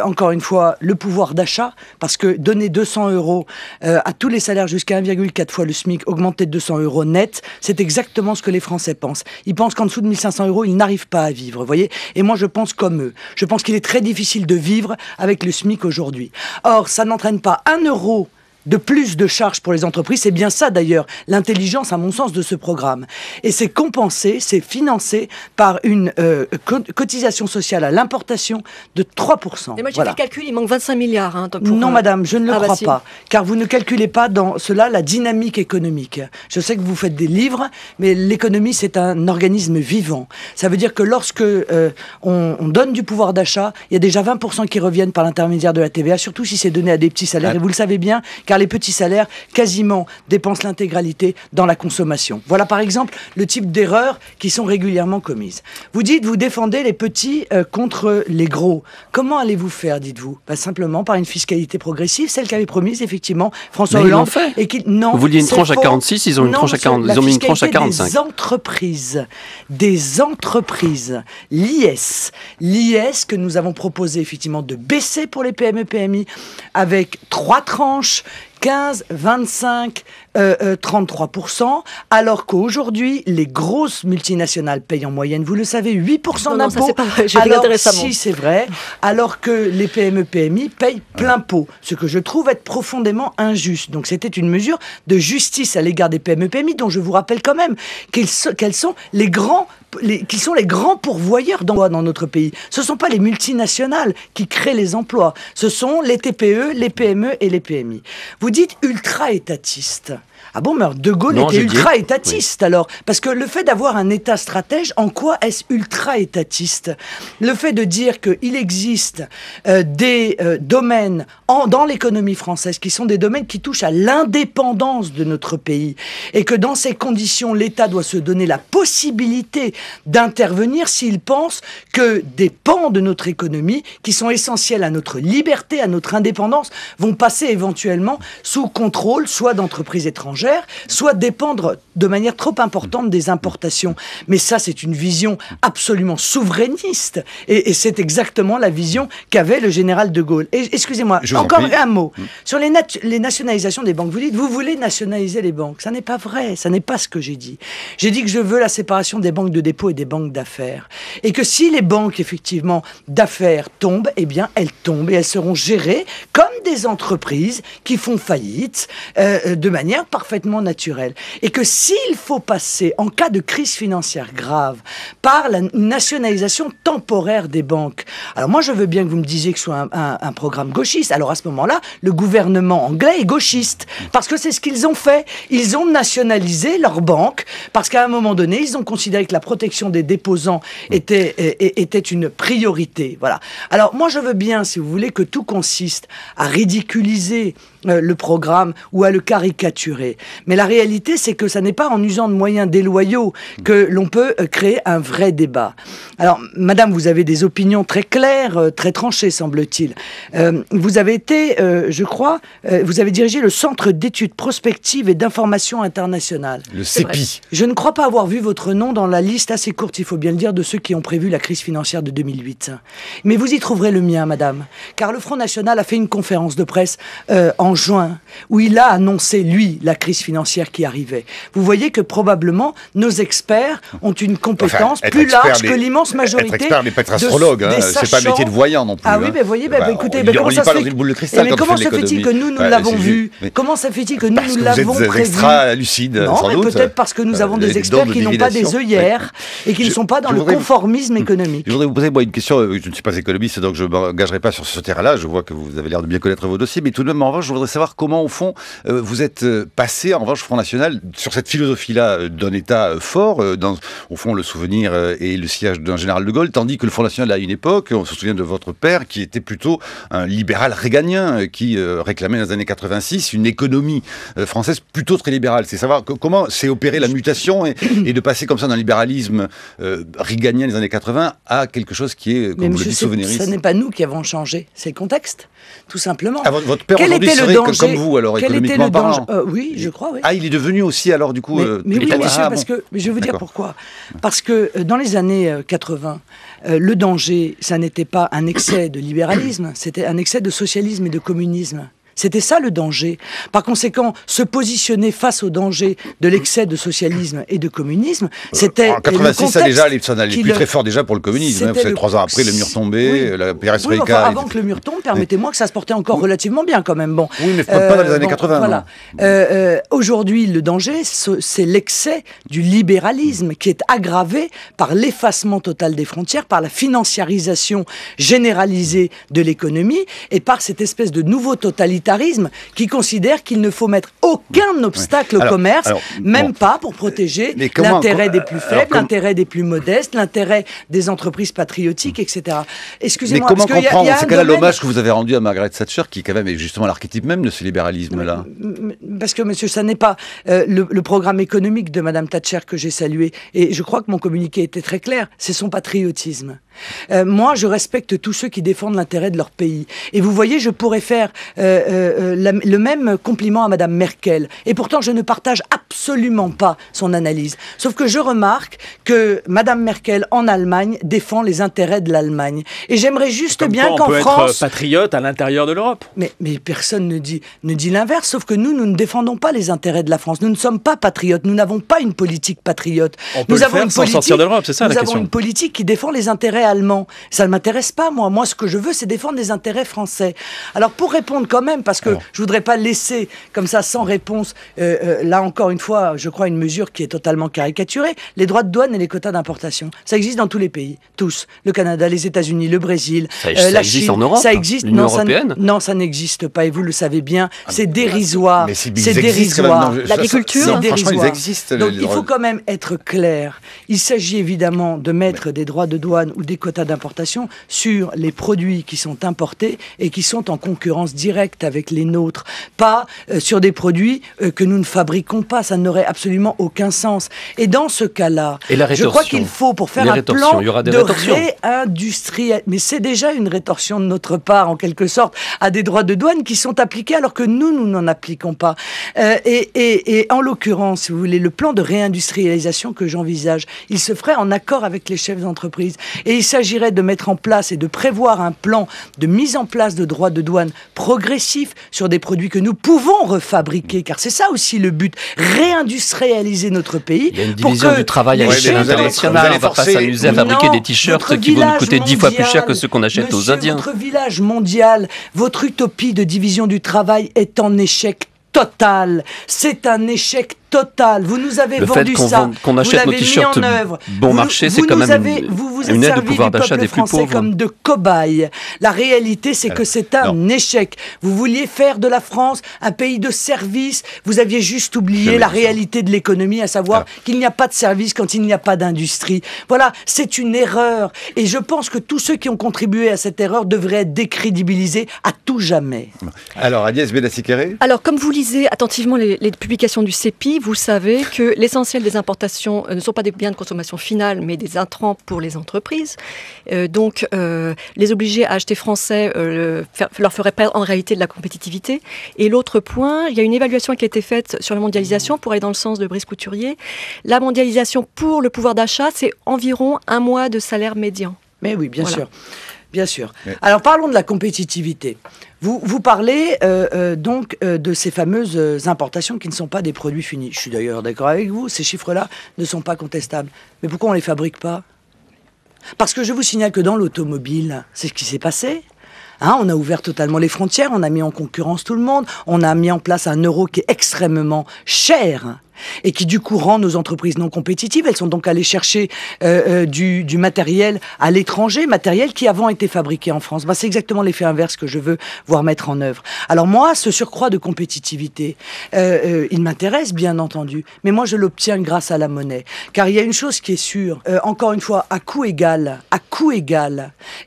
encore une fois, le pouvoir d'achat, parce que donner 200 € à tous les salaires jusqu'à 1,4 fois le SMIC, augmenter de 200 € net, c'est exactement ce que les Français pensent. Ils pensent qu'en dessous de 1500 €, ils n'arrivent pas à vivre, vous voyez. Et moi, je pense comme eux. Je pense qu'il est très difficile de vivre avec le SMIC aujourd'hui. Or, ça n'entraîne pas 1 € de plus de charges pour les entreprises. C'est bien ça d'ailleurs, l'intelligence à mon sens de ce programme. Et c'est compensé, c'est financé par une cotisation sociale à l'importation de 3%. Et moi j'ai fait le calcul, il manque 25 milliards. Hein, non madame, je ne le crois pas. Car vous ne calculez pas dans cela la dynamique économique. Je sais que vous faites des livres, mais l'économie c'est un organisme vivant. Ça veut dire que lorsque on donne du pouvoir d'achat, il y a déjà 20% qui reviennent par l'intermédiaire de la TVA, surtout si c'est donné à des petits salaires. Et vous le savez bien, car les petits salaires quasiment dépensent l'intégralité dans la consommation. Voilà par exemple le type d'erreurs qui sont régulièrement commises. Vous dites, vous défendez les petits contre les gros. Comment allez-vous faire, dites-vous? Simplement par une fiscalité progressive, celle qu'avait promise effectivement François Hollande. Et qui, non, vous vouliez une tranche à 46, ils ont une tranche à 40, ils ont mis une tranche à 45. Des entreprises, l'IS que nous avons proposé effectivement de baisser pour les PME-PMI avec 3 tranches 15, 25, 33%, alors qu'aujourd'hui, les grosses multinationales payent en moyenne, vous le savez, 8% d'impôts. Ça c'est pas vrai, j'ai regardé récemment. Si, c'est vrai, alors que les PME-PMI payent plein pot, ce que je trouve être profondément injuste. Donc c'était une mesure de justice à l'égard des PME-PMI, dont je vous rappelle quand même qu'ils sont les grands pourvoyeurs d'emplois dans notre pays. Ce ne sont pas les multinationales qui créent les emplois, ce sont les TPE, les PME et les PMI. Vous dites ultra-étatiste. Ah bon, mais De Gaulle était ultra-étatiste, oui. Alors. Parce que le fait d'avoir un État stratège, en quoi est-ce ultra-étatiste? Le fait de dire qu'il existe des domaines dans l'économie française qui sont des domaines qui touchent à l'indépendance de notre pays et que dans ces conditions, l'État doit se donner la possibilité d'intervenir s'il pense que des pans de notre économie qui sont essentiels à notre liberté, à notre indépendance, vont passer éventuellement sous contrôle, soit d'entreprises étrangères, soit dépendre de manière trop importante des importations. Mais ça, c'est une vision absolument souverainiste. Et c'est exactement la vision qu'avait le général de Gaulle. Et excusez-moi, encore un mot. Sur les nationalisations des banques. Vous dites, vous voulez nationaliser les banques. Ça n'est pas vrai. Ça n'est pas ce que j'ai dit. J'ai dit que je veux la séparation des banques de dépôt et des banques d'affaires. Et que si les banques, effectivement, d'affaires tombent, eh bien, elles tombent et elles seront gérées comme des entreprises qui font faillite de manière parfaitement naturelle. Et que s'il faut passer, en cas de crise financière grave, par la nationalisation temporaire des banques, alors moi je veux bien que vous me disiez que ce soit un programme gauchiste. Alors à ce moment-là, le gouvernement anglais est gauchiste, parce que c'est ce qu'ils ont fait. Ils ont nationalisé leurs banques, parce qu'à un moment donné, ils ont considéré que la protection des déposants était une priorité. Voilà. Alors moi je veux bien, si vous voulez, que tout consiste à ridiculiser le programme ou à le caricaturer. Mais la réalité, c'est que ça n'est pas en usant de moyens déloyaux que l'on peut créer un vrai débat. Alors, madame, vous avez des opinions très claires, très tranchées, semble-t-il. Vous avez été, je crois, vous avez dirigé le Centre d'études prospectives et d'information internationale. Le CEPI. Je ne crois pas avoir vu votre nom dans la liste assez courte, il faut bien le dire, de ceux qui ont prévu la crise financière de 2008. Mais vous y trouverez le mien, madame. Car le Front National a fait une conférence de presse en juin, où il a annoncé, lui, la crise financière qui arrivait. Vous voyez que probablement, nos experts ont une compétence plus large que l'immense majorité. Être expert n'est pas être astrologue, hein, c'est pas un métier de voyant non plus. Ah oui, mais voyez, écoutez, comment ça se fait-il que nous l'avons vu? Comment ça fait-il que nous l'avons prévu? Vous êtes extra lucide, sans doute. Peut-être parce que nous avons des experts qui n'ont pas des œillères et qui ne sont pas dans le conformisme économique. Je voudrais vous poser une question, je ne suis pas économiste, donc je ne m'engagerai pas sur ce terrain-là, je vois que vous avez l'air de bien connaître vos dossiers, mais tout de même, en revanche, je voudrais savoir comment, au fond, vous êtes passé, en revanche, Front National, sur cette philosophie-là d'un État fort, dans, au fond, le souvenir et le sillage d'un général de Gaulle, tandis que le Front National, à une époque, on se souvient de votre père, qui était plutôt un libéral réganien, qui réclamait dans les années 86 une économie française plutôt très libérale. C'est savoir comment s'est opérée la mutation et de passer comme ça d'un libéralisme réganien des années 80 à quelque chose qui est, comme vous le dites, souverainiste. Ce n'est pas nous qui avons changé, c'est le contexte, tout simplement. Ah, votre père aujourd'hui serait comme vous, alors, économiquement parlant. Oui, je crois, oui. Ah, il est devenu aussi, alors, du coup... Mais oui, bien sûr, parce que... Je vais vous dire pourquoi. Parce que dans les années 80, le danger, ça n'était pas un excès de libéralisme, c'était un excès de socialisme et de communisme. C'était ça le danger. Par conséquent, se positionner face au danger de l'excès de socialisme et de communisme, c'était en 86, ça déjà, ça n'allait plus très fort déjà pour le communisme. Vous savez, 3 ans après, le mur tombait, la perestroïka... Oui, enfin, avant que le mur tombe, permettez-moi que ça se portait encore relativement bien quand même. Bon. Oui, mais pas dans les années 80. Voilà. Aujourd'hui, le danger, c'est l'excès du libéralisme qui est aggravé par l'effacement total des frontières, par la financiarisation généralisée de l'économie et par cette espèce de nouveau totalitarisme qui considère qu'il ne faut mettre aucun obstacle au commerce, même pas pour protéger l'intérêt des plus faibles, l'intérêt des plus modestes, l'intérêt des entreprises patriotiques, etc. Excusez-moi. Mais comment comprendre, c'est quel est l'hommage que vous avez rendu à Margaret Thatcher, qui quand même est justement l'archétype même de ce libéralisme-là? Parce que, monsieur, ça n'est pas le programme économique de Madame Thatcher que j'ai salué, et je crois que mon communiqué était très clair, c'est son patriotisme. Moi, je respecte tous ceux qui défendent l'intérêt de leur pays. Et vous voyez, je pourrais faire le même compliment à Madame Merkel. Et pourtant, je ne partage absolument pas son analyse. Sauf que je remarque que Madame Merkel, en Allemagne, défend les intérêts de l'Allemagne. Et j'aimerais juste bien qu'en France... On peut être patriote à l'intérieur de l'Europe. Mais personne ne dit l'inverse, sauf que nous ne défendons pas les intérêts de la France. Nous ne sommes pas patriotes. Nous n'avons pas une politique patriote. On peut le faire sans sortir de l'Europe, c'est ça la question. Nous avons une politique qui défend les intérêts allemands. Ça ne m'intéresse pas, moi. Moi, ce que je veux, c'est défendre les intérêts français. Alors, pour répondre quand même, parce que je voudrais pas laisser comme ça sans réponse, là encore une fois, je crois, une mesure qui est totalement caricaturée, les droits de douane et les quotas d'importation. Ça existe dans tous les pays, tous. Le Canada, les États-Unis, le Brésil, ça la existe Chine. En Europe, ça existe. L'Union européenne. Non, ça n'existe pas, et vous le savez bien. C'est dérisoire. C'est dérisoire. L'agriculture, c'est dérisoire. Franchement, ils existent. Donc, il faut quand même être clair. Il s'agit évidemment de mettre des droits de douane ou des quotas d'importation sur les produits qui sont importés et qui sont en concurrence directe avec les nôtres. Pas sur des produits que nous ne fabriquons pas. Ça n'aurait absolument aucun sens. Et dans ce cas-là, je crois qu'il faut, pour faire un plan de réindustrialisation, mais c'est déjà une rétorsion de notre part, en quelque sorte, à des droits de douane qui sont appliqués alors que nous n'en appliquons pas. Et en l'occurrence, si vous voulez, le plan de réindustrialisation que j'envisage, il se ferait en accord avec les chefs d'entreprise. Et il s'agirait de mettre en place et de prévoir un plan de mise en place de droits de douane progressifs sur des produits que nous pouvons refabriquer, car c'est ça aussi le but, réindustrialiser notre pays. Il y a une division du travail à l'échelle internationale. On ne va pas s'amuser à fabriquer des t-shirts qui vont nous coûter 10 fois plus cher que ceux qu'on achète aux Indiens. Votre village mondial, votre utopie de division du travail est en échec total. C'est un échec total. Vous nous avez vendu ça. Qu'on achète nos t-shirts bon marché, c'est quand même une aide au pouvoir d'achat des plus pauvres. Comme de cobayes. La réalité, c'est que c'est un échec. Vous vouliez faire de la France un pays de services. Vous aviez juste oublié la réalité de l'économie, à savoir qu'il n'y a pas de service quand il n'y a pas d'industrie. Voilà, c'est une erreur. Et je pense que tous ceux qui ont contribué à cette erreur devraient être décrédibilisés à tout jamais. Alors, Agnès Benassi-Kéré ? Alors, comme vous lisez attentivement les publications du CEPI, vous savez que l'essentiel des importations ne sont pas des biens de consommation finale, mais des intrants pour les entreprises. Donc, les obliger à acheter français leur ferait perdre en réalité de la compétitivité. Et l'autre point, il y a une évaluation qui a été faite sur la mondialisation pour aller dans le sens de Brice Couturier. La mondialisation pour le pouvoir d'achat, c'est environ 1 mois de salaire médian. Mais oui, bien sûr. Bien sûr. Alors parlons de la compétitivité. Vous parlez donc de ces fameuses importations qui ne sont pas des produits finis. Je suis d'ailleurs d'accord avec vous, ces chiffres-là ne sont pas contestables. Mais pourquoi on ne les fabrique pas ? Parce que je vous signale que dans l'automobile, c'est ce qui s'est passé. On a ouvert totalement les frontières, on a mis en concurrence tout le monde, on a mis en place un euro qui est extrêmement cher et qui du coup rend nos entreprises non compétitives. Elles sont donc allées chercher du matériel à l'étranger, matériel qui avant était fabriqué en France. C'est exactement l'effet inverse que je veux voir mettre en œuvre. Alors moi, ce surcroît de compétitivité, il m'intéresse bien entendu, mais moi je l'obtiens grâce à la monnaie. Car il y a une chose qui est sûre, encore une fois, à coût égal,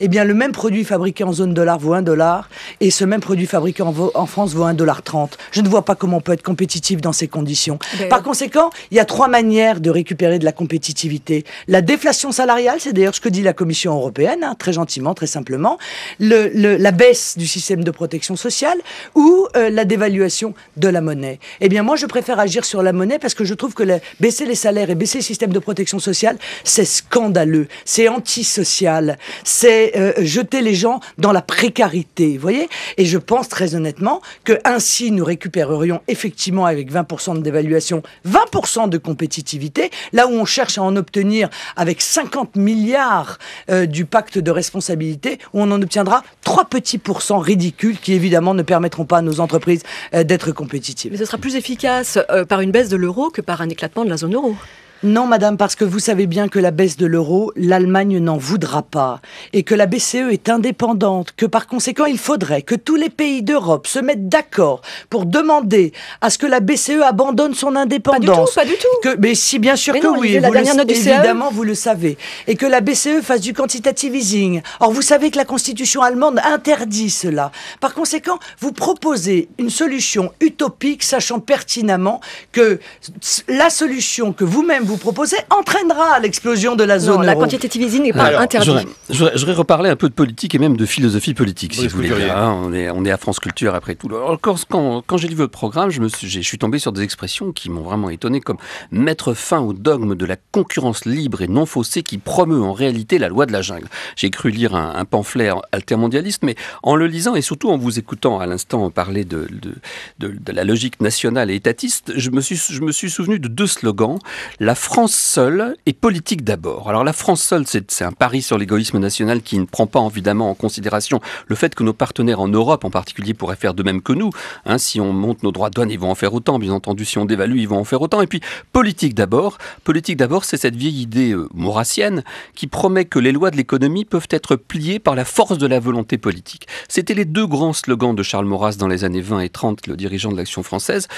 eh bien le même produit fabriqué en zone dollar vaut $1 et ce même produit fabriqué en France vaut $1,30. Je ne vois pas comment on peut être compétitif dans ces conditions. Par conséquent, il y a 3 manières de récupérer de la compétitivité. La déflation salariale, c'est d'ailleurs ce que dit la Commission européenne, très gentiment, très simplement. La baisse du système de protection sociale ou la dévaluation de la monnaie. Eh bien, moi, je préfère agir sur la monnaie parce que je trouve que baisser les salaires et baisser le système de protection sociale, c'est scandaleux, c'est antisocial, c'est jeter les gens dans la précarité, vous voyez ? Et je pense très honnêtement que ainsi nous récupérerions effectivement avec 20% de dévaluation 20% de compétitivité, là où on cherche à en obtenir avec 50 milliards du pacte de responsabilité, où on en obtiendra 3 petits pourcents ridicules qui évidemment ne permettront pas à nos entreprises d'être compétitives. Mais ce sera plus efficace par une baisse de l'euro que par un éclatement de la zone euro. Non, madame, parce que vous savez bien que la baisse de l'euro, l'Allemagne n'en voudra pas. Et que la BCE est indépendante, que par conséquent, il faudrait que tous les pays d'Europe se mettent d'accord pour demander à ce que la BCE abandonne son indépendance. Pas du tout. Mais si, bien sûr que oui. Évidemment, vous le savez. Et que la BCE fasse du quantitative easing. Or, vous savez que la Constitution allemande interdit cela. Par conséquent, vous proposez une solution utopique, sachant pertinemment que la solution que vous-même vous proposez entraînera l'explosion de la zone Non, euro. la quantitative easing n'est pas interdite. Je voudrais reparler un peu de politique et même de philosophie politique, si Oui, vous voulez. On est à France Culture après tout. Alors, quand j'ai lu votre programme, je suis tombé sur des expressions qui m'ont vraiment étonné, comme mettre fin au dogme de la concurrence libre et non faussée qui promeut en réalité la loi de la jungle. J'ai cru lire un pamphlet altermondialiste, mais en le lisant et surtout en vous écoutant à l'instant parler de la logique nationale et étatiste, je me suis souvenu de 2 slogans. La France seule et politique d'abord. Alors la France seule, c'est un pari sur l'égoïsme national qui ne prend pas évidemment en considération le fait que nos partenaires en Europe en particulier pourraient faire de même que nous. Si on monte nos droits de douane, ils vont en faire autant. Bien entendu, si on dévalue, ils vont en faire autant. Et puis, politique d'abord, c'est cette vieille idée maurassienne qui promet que les lois de l'économie peuvent être pliées par la force de la volonté politique. C'était les 2 grands slogans de Charles Maurras dans les années 20 et 30, le dirigeant de l'Action française.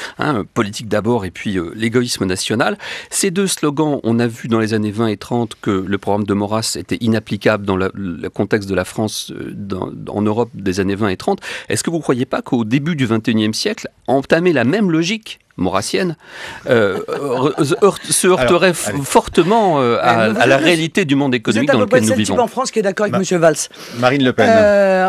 Politique d'abord et puis l'égoïsme national. Ces 2 slogans, on a vu dans les années 20 et 30 que le programme de Maurras était inapplicable dans le contexte de la France en Europe des années 20 et 30. Est-ce que vous ne croyez pas qu'au début du XXIe siècle, entamer la même logique maurassienne se heurterait fortement à la réalité du monde économique dans lequel nous vivons. Vous êtes à peu près le type en France qui est d'accord avec M. Valls. Marine Le Pen.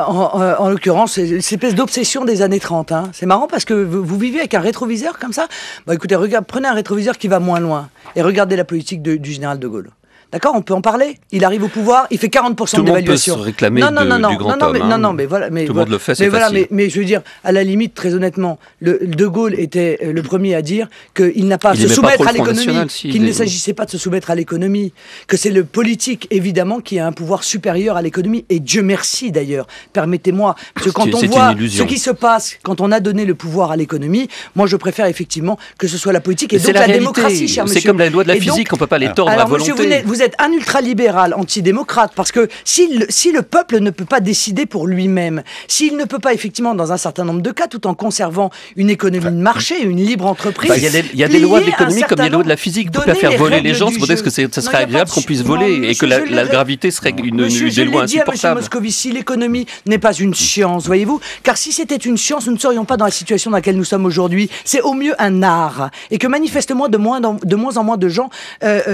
En l'occurrence, c'est une espèce d'obsession des années 30. C'est marrant parce que vous vivez avec un rétroviseur comme ça. Écoutez, prenez un rétroviseur qui va moins loin et regardez la politique du général de Gaulle. D'accord, on peut en parler. Il arrive au pouvoir, il fait 40% d'évaluation. Tout le monde peut se réclamer du grand homme. Mais voilà, tout le monde le fait, c'est facile. Mais je veux dire, à la limite, très honnêtement, de Gaulle était le premier à dire qu'il n'a pas à se soumettre à l'économie, qu'il ne s'agissait pas de se soumettre à l'économie, que c'est le politique, évidemment, qui a un pouvoir supérieur à l'économie. Et Dieu merci, d'ailleurs. Permettez-moi, parce que quand on voit ce qui se passe, quand on a donné le pouvoir à l'économie, moi, je préfère effectivement que ce soit la politique et donc la démocratie, cher monsieur. C'est comme la loi de la physique, on ne peut pas les tordre à volonté. Monsieur, vous êtes un ultralibéral, antidémocrate, parce que si le peuple ne peut pas décider pour lui-même, s'il ne peut pas effectivement, dans un certain nombre de cas, tout en conservant une économie de marché, une libre entreprise... Il y a des lois de l'économie comme il y a des lois de la physique. On peut pas faire voler les gens, c'est peut-être que ça serait agréable qu'on puisse voler et que la gravité serait des lois insupportables. Monsieur Moscovici, l'économie n'est pas une science, voyez-vous, car si c'était une science, nous ne serions pas dans la situation dans laquelle nous sommes aujourd'hui. C'est au mieux un art, et que manifestement de moins en moins de gens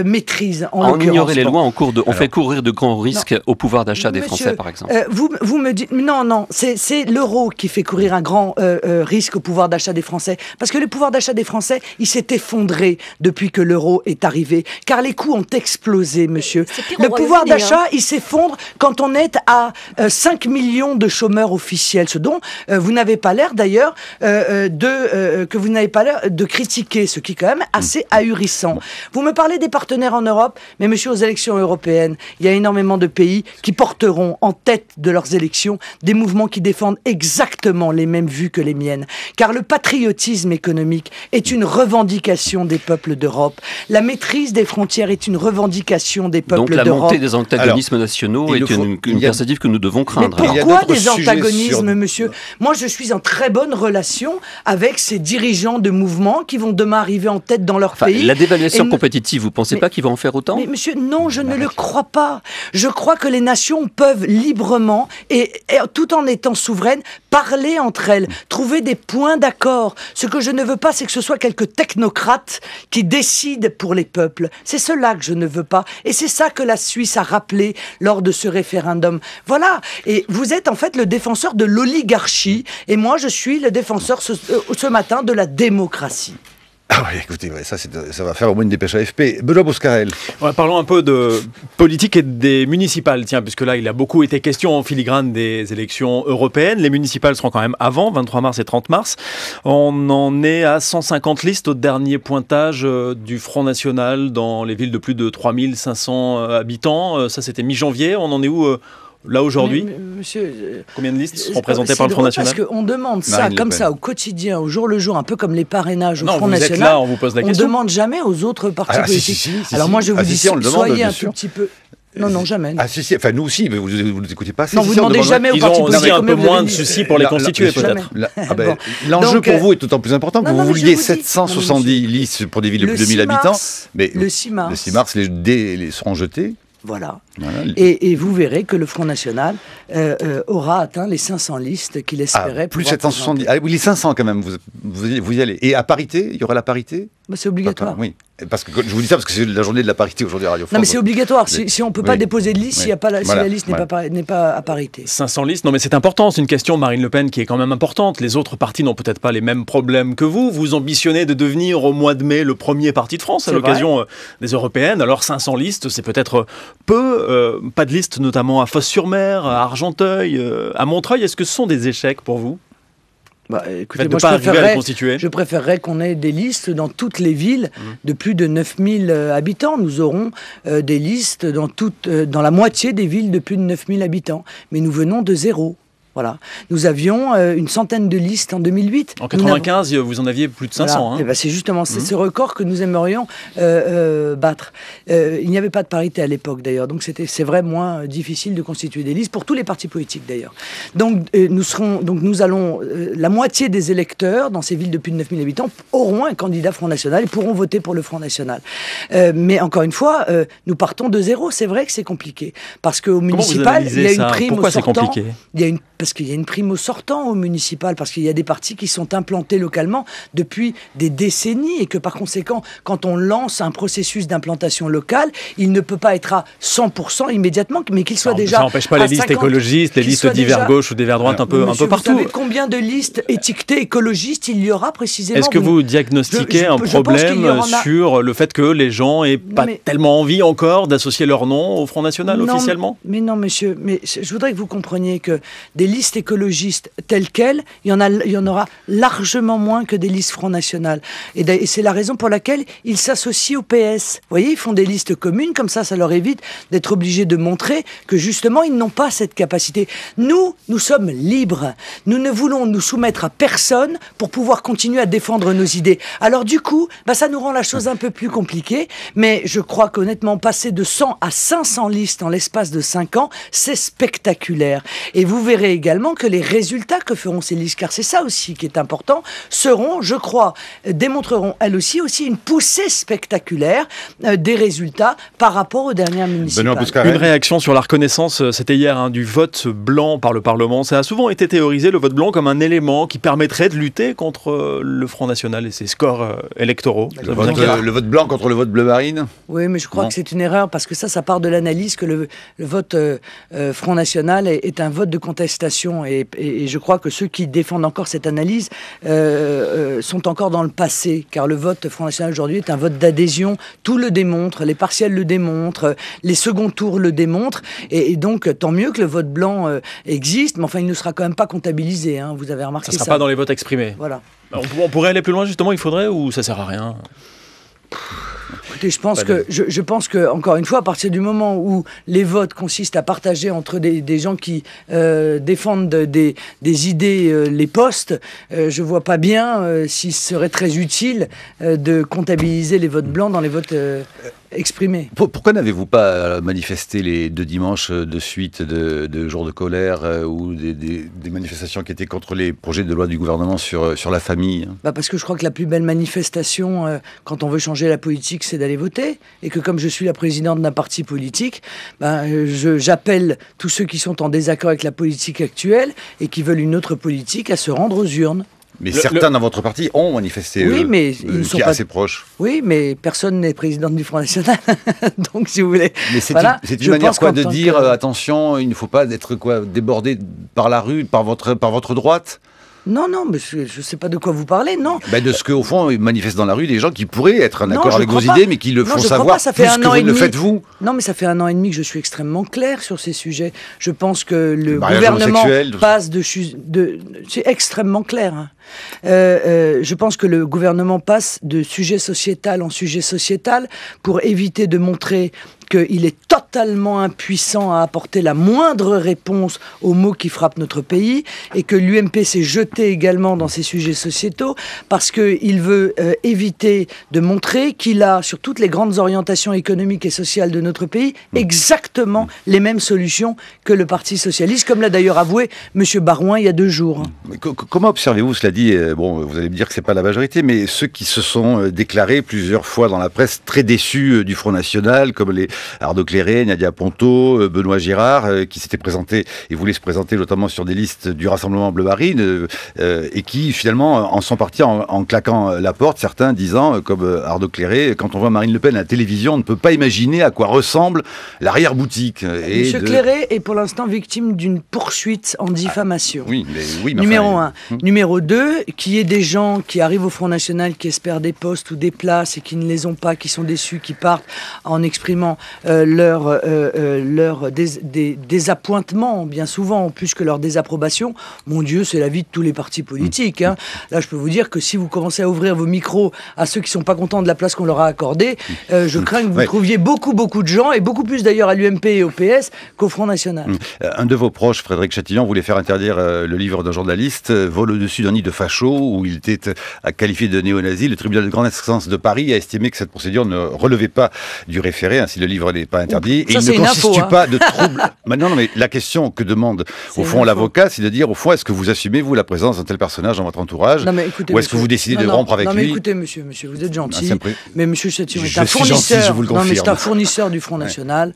maîtrisent, en l'occurrence. Ignorer les lois on fait courir de grands risques au pouvoir d'achat des Français, par exemple. Vous me dites... Non, c'est l'euro qui fait courir un grand risque au pouvoir d'achat des Français. Parce que le pouvoir d'achat des Français, il s'est effondré depuis que l'euro est arrivé. Car les coûts ont explosé, monsieur. Le pouvoir d'achat, il s'effondre quand on est à 5 millions de chômeurs officiels. Ce dont vous n'avez pas l'air, d'ailleurs, de critiquer, ce qui est quand même assez ahurissant. Vous me parlez des partenaires en Europe, mais monsieur, aux élections européennes, il y a énormément de pays qui porteront en tête de leurs élections des mouvements qui défendent exactement les mêmes vues que les miennes. Car le patriotisme économique est une revendication des peuples d'Europe. La maîtrise des frontières est une revendication des peuples d'Europe. Donc la montée des antagonismes nationaux est une perspective que nous devons craindre. Mais pourquoi des antagonismes, monsieur ? Moi, je suis en très bonne relation avec ces dirigeants de mouvements qui vont demain arriver en tête dans leur pays. La dévaluation compétitive, vous ne pensez pas qu'ils vont en faire autant ? Mais monsieur, non, je ne le crois pas. Je crois que les nations peuvent librement, et tout en étant souveraines, parler entre elles, trouver des points d'accord. Ce que je ne veux pas, c'est que ce soit quelques technocrates qui décident pour les peuples. C'est cela que je ne veux pas. Et c'est ça que la Suisse a rappelé lors de ce référendum. Voilà. Et vous êtes en fait le défenseur de l'oligarchie, et moi je suis le défenseur ce matin de la démocratie. Ah oui, écoutez, ça va faire au moins une dépêche AFP. Benoît Boscarel. Parlons un peu de politique et des municipales, tiens, puisque là, il a beaucoup été question en filigrane des élections européennes. Les municipales seront quand même avant, 23 mars et 30 mars. On en est à 150 listes au dernier pointage du Front National dans les villes de plus de 3500 habitants. Ça, c'était mi-janvier. On en est où là aujourd'hui? Monsieur, combien de listes seront présentées par le Front National? Parce qu'on demande ça comme ça au quotidien, au jour le jour, un peu comme les parrainages au Front National. Là, on vous pose la question. On ne demande jamais aux autres partis politiques. Alors moi je vous dis, soyez un tout petit peu... Non, jamais. Ah si, enfin nous aussi, mais vous ne écoutez pas. Non, vous ne demandez jamais aux partis politiques. Ils ont aussi un peu moins de soucis pour les constituer, peut-être. L'enjeu pour vous est d'autant plus important que vous vouliez 770 listes pour des villes de plus de 1000 habitants. Mais le 6 mars, les dés seront jetés. Voilà. Voilà. Et vous verrez que le Front National aura atteint les 500 listes qu'il espérait. Plus 770. Ah oui, les 500 quand même, vous y allez. Et à parité, il y aura la parité ? C'est obligatoire. Oui. Parce que je vous dis ça parce que c'est la journée de la parité aujourd'hui à Radio France. Non, mais c'est obligatoire. Si on ne peut pas déposer de liste, si la liste n'est pas à parité. 500 listes, non mais c'est important, c'est une question, Marine Le Pen, qui est quand même importante. Les autres partis n'ont peut-être pas les mêmes problèmes que vous. Vous ambitionnez de devenir au mois de mai le premier parti de France à l'occasion des européennes. Alors 500 listes, c'est peut-être peu. Pas de liste notamment à Fos-sur-Mer, à Argenteuil, à Montreuil. Est-ce que ce sont des échecs pour vous ? Écoutez, moi, je préférerais qu'on ait des listes dans toutes les villes de plus de 9000 habitants. Nous aurons des listes dans la moitié des villes de plus de 9000 habitants. Mais nous venons de zéro. Voilà. Nous avions une centaine de listes en 2008. En 95, vous en aviez plus de 500. Voilà. C'est justement ce record que nous aimerions battre. Il n'y avait pas de parité à l'époque d'ailleurs, donc c'est vrai moins difficile de constituer des listes pour tous les partis politiques d'ailleurs. Donc nous allons la moitié des électeurs dans ces villes de plus de 9000 habitants auront un candidat Front National et pourront voter pour le Front National. Mais encore une fois, nous partons de zéro. C'est vrai que c'est compliqué parce qu'au municipal, il y a une prime Pourquoi au sortant. C'est compliqué ? Parce qu'il y a une prime au sortant au municipal, parce qu'il y a des partis qui sont implantés localement depuis des décennies et que par conséquent, quand on lance un processus d'implantation locale, il ne peut pas être à 100% immédiatement, mais qu'il soit déjà. Ça n'empêche pas les listes écologistes, les listes divers gauche ou divers droite un peu partout. Vous savez combien de listes étiquetées écologistes il y aura précisément ? Est-ce que vous diagnostiquez un problème sur le fait que les gens n'aient pas tellement envie encore d'associer leur nom au Front National officiellement ? Mais non, monsieur, mais je voudrais que vous compreniez que des listes écologistes telles quelles, il y en aura largement moins que des listes Front National. Et c'est la raison pour laquelle ils s'associent au PS. Vous voyez, ils font des listes communes, comme ça leur évite d'être obligés de montrer que justement, ils n'ont pas cette capacité. Nous sommes libres. Nous ne voulons nous soumettre à personne pour pouvoir continuer à défendre nos idées. Alors du coup, ça nous rend la chose un peu plus compliquée, mais je crois qu'honnêtement, passer de 100 à 500 listes en l'espace de 5 ans, c'est spectaculaire. Et vous verrez également que les résultats que feront ces listes, car c'est ça aussi qui est important, seront, je crois, démontreront elles aussi une poussée spectaculaire des résultats par rapport aux dernières municipales. Une réaction sur la reconnaissance, c'était hier, du vote blanc par le Parlement. Ça a souvent été théorisé, le vote blanc, comme un élément qui permettrait de lutter contre le Front National et ses scores électoraux. Le vote blanc contre le vote bleu marine ? Oui, mais je crois que c'est une erreur, parce que ça part de l'analyse que le vote Front National est un vote de contestation. Et je crois que ceux qui défendent encore cette analyse sont encore dans le passé, car le vote Front National aujourd'hui est un vote d'adhésion. Tout le démontre, les partiels le démontrent, les seconds tours le démontrent, et donc tant mieux que le vote blanc existe, mais enfin il ne sera quand même pas comptabilisé, vous avez remarqué ça. Ça ne sera pas dans les votes exprimés. Voilà. On pourrait aller plus loin justement, il faudrait, ou ça sert à rien ? Écoutez, je pense que, encore une fois, à partir du moment où les votes consistent à partager entre des gens qui défendent des idées les postes, je vois pas bien s'il serait très utile de comptabiliser les votes blancs dans les votes exprimés. Pourquoi n'avez-vous pas manifesté les 2 dimanches de suite de jours de colère ou des manifestations qui étaient contre les projets de loi du gouvernement sur la famille ? Parce que je crois que la plus belle manifestation quand on veut changer la politique, c'est d'aller voter, et que comme je suis la présidente d'un parti politique, j'appelle tous ceux qui sont en désaccord avec la politique actuelle et qui veulent une autre politique à se rendre aux urnes. Mais certains dans votre parti ont manifesté, oui, mais ils sont assez proches. Oui, mais personne n'est présidente du Front National. Donc, si vous voulez... Mais c'est une manière de dire, attention, il ne faut pas être débordé par la rue, par votre droite ? Non, mais je ne sais pas de quoi vous parlez, non. De ce qu'au fond, ils manifestent dans la rue des gens qui pourraient être en accord avec vos idées, mais qui le font savoir plus que vous ne le faites vous. Non, mais ça fait 1 an et demi que je suis extrêmement clair sur ces sujets. Je pense que le gouvernement passe c'est extrêmement clair. Je pense que le gouvernement passe de sujet sociétal en sujet sociétal pour éviter de montrer qu'il est totalement impuissant à apporter la moindre réponse aux maux qui frappent notre pays, et que l'UMP s'est jeté également dans ces sujets sociétaux parce qu'il veut éviter de montrer qu'il a, sur toutes les grandes orientations économiques et sociales de notre pays, exactement les mêmes solutions que le Parti socialiste, comme l'a d'ailleurs avoué M. Barouin il y a 2 jours. Mais comment observez-vous, cela dit, vous allez me dire que ce n'est pas la majorité, mais ceux qui se sont déclarés plusieurs fois dans la presse très déçus du Front National, comme les Arnaud Cléré, Nadia Ponto, Benoît Girard, qui s'étaient présentés et voulaient se présenter notamment sur des listes du Rassemblement Bleu Marine, et qui finalement en sont partis en claquant la porte, certains disant, comme Arnaud Cléré, quand on voit Marine Le Pen à la télévision, on ne peut pas imaginer à quoi ressemble l'arrière-boutique. Monsieur Cléré est pour l'instant victime d'une poursuite en diffamation. Oui, mais Numéro 1. Numéro 2, qu'il y ait des gens qui arrivent au Front National, qui espèrent des postes ou des places et qui ne les ont pas, qui sont déçus, qui partent en exprimant leur désappointement, bien souvent, plus que leur désapprobation. Mon Dieu, c'est la vie de tous les partis politiques. Hein. Là, je peux vous dire que si vous commencez à ouvrir vos micros à ceux qui ne sont pas contents de la place qu'on leur a accordée, je crains que vous trouviez beaucoup de gens, et beaucoup plus d'ailleurs à l'UMP et au PS qu'au Front National. Un de vos proches, Frédéric Chatillon, voulait faire interdire le livre d'un journaliste, Vol au-dessus d'un nid de facho, où il était qualifié de néo-nazi. Le tribunal de grande instance de Paris a estimé que cette procédure ne relevait pas du référé, ainsi le livre n'est pas interdit. Ça, et il ne constitue pas de trouble. Non, mais la question que demande au fond l'avocat, c'est de dire, au fond, est-ce que vous assumez, vous, la présence d'un tel personnage dans votre entourage, écoutez, ou est-ce que vous décidez de rompre avec lui? Non, mais écoutez, monsieur, vous êtes gentil, mais monsieur Chatillon est un fournisseur. Gentil, je vous le confirme. Non, mais c'est un fournisseur du Front National.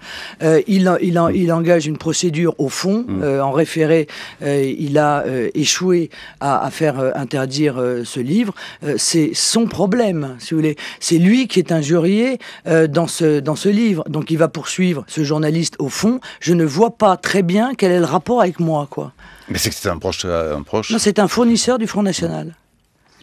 Il engage une procédure au fond. En référé, il a échoué à faire interdire ce livre. C'est son problème, si vous voulez. C'est lui qui est injurié dans ce livre. Donc il va poursuivre ce journaliste au fond. Je ne vois pas très bien quel est le rapport avec moi, quoi. Mais c'est que c'est un proche. Non, c'est un fournisseur du Front National.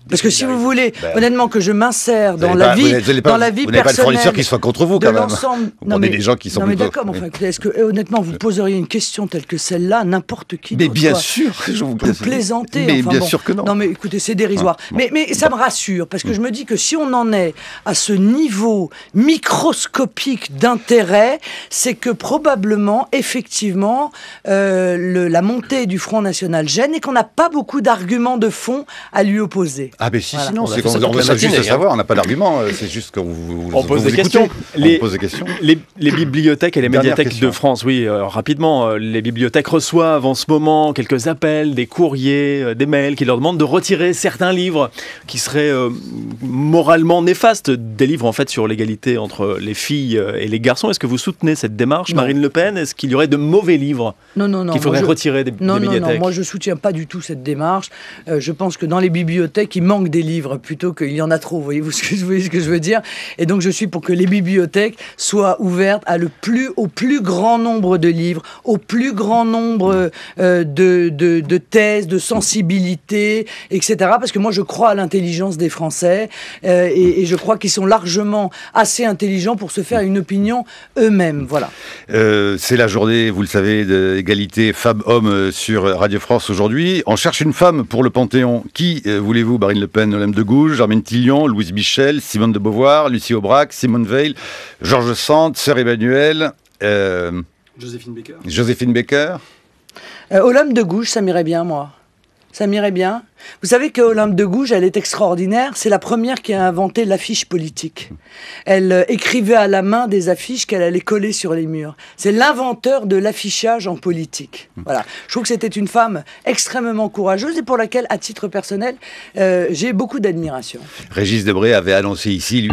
Parce que si vous voulez, honnêtement, que je m'insère dans la vie personnelle... Vous n'avez pas de fournisseur qui soit contre vous, quand même. Vous prenez des gens qui sont... Non, mais d'accord, mais enfin, est-ce que, honnêtement, vous poseriez une question telle que celle-là, n'importe qui... Mais bien sûr, je vous plaisantez. Mais bien sûr que non. Non, mais écoutez, c'est dérisoire. Mais ça me rassure, parce que je me dis que si on en est à ce niveau microscopique d'intérêt, c'est que probablement, effectivement, la montée du Front National gêne et qu'on n'a pas beaucoup d'arguments de fond à lui opposer. Ah ben si, voilà. sinon, c'est qu'on veut juste savoir, on n'a pas d'argument, c'est juste qu'on on pose des questions. On pose des questions. Les bibliothèques et les médiathèques de France, oui, rapidement, les bibliothèques reçoivent en ce moment quelques appels, des courriers, des mails qui leur demandent de retirer certains livres qui seraient moralement néfastes, des livres en fait sur l'égalité entre les filles et les garçons. Est-ce que vous soutenez cette démarche, Marine Le Pen? Est-ce qu'il y aurait de mauvais livres qu'il faudrait retirer des médiathèques? Non, moi je soutiens pas du tout cette démarche. Je pense que dans les bibliothèques, il manque des livres plutôt qu'il y en a trop. Voyez-vous ce que je veux dire? Et donc je suis pour que les bibliothèques soient ouvertes au plus grand nombre de livres, au plus grand nombre de thèses, de sensibilités, etc. Parce que moi je crois à l'intelligence des Français et je crois qu'ils sont largement assez intelligents pour se faire une opinion eux-mêmes. Voilà. C'est la journée, vous le savez, d'égalité femmes-hommes sur Radio France aujourd'hui. On cherche une femme pour le Panthéon. Qui voulez-vous? Marine Le Pen, Olympe de Gouges, Germaine Tillion, Louise Michel, Simone de Beauvoir, Lucie Aubrac, Simone Veil, Georges Sand, Sœur Emmanuel, Joséphine Baker. Olympe de Gouges, ça m'irait bien, moi. Ça m'irait bien. Vous savez que Olympe de Gouges, elle est extraordinaire. C'est la première qui a inventé l'affiche politique. Elle écrivait à la main des affiches qu'elle allait coller sur les murs. C'est l'inventeur de l'affichage en politique. Voilà. Je trouve que c'était une femme extrêmement courageuse et pour laquelle, à titre personnel, j'ai beaucoup d'admiration. Régis Debray avait annoncé ici...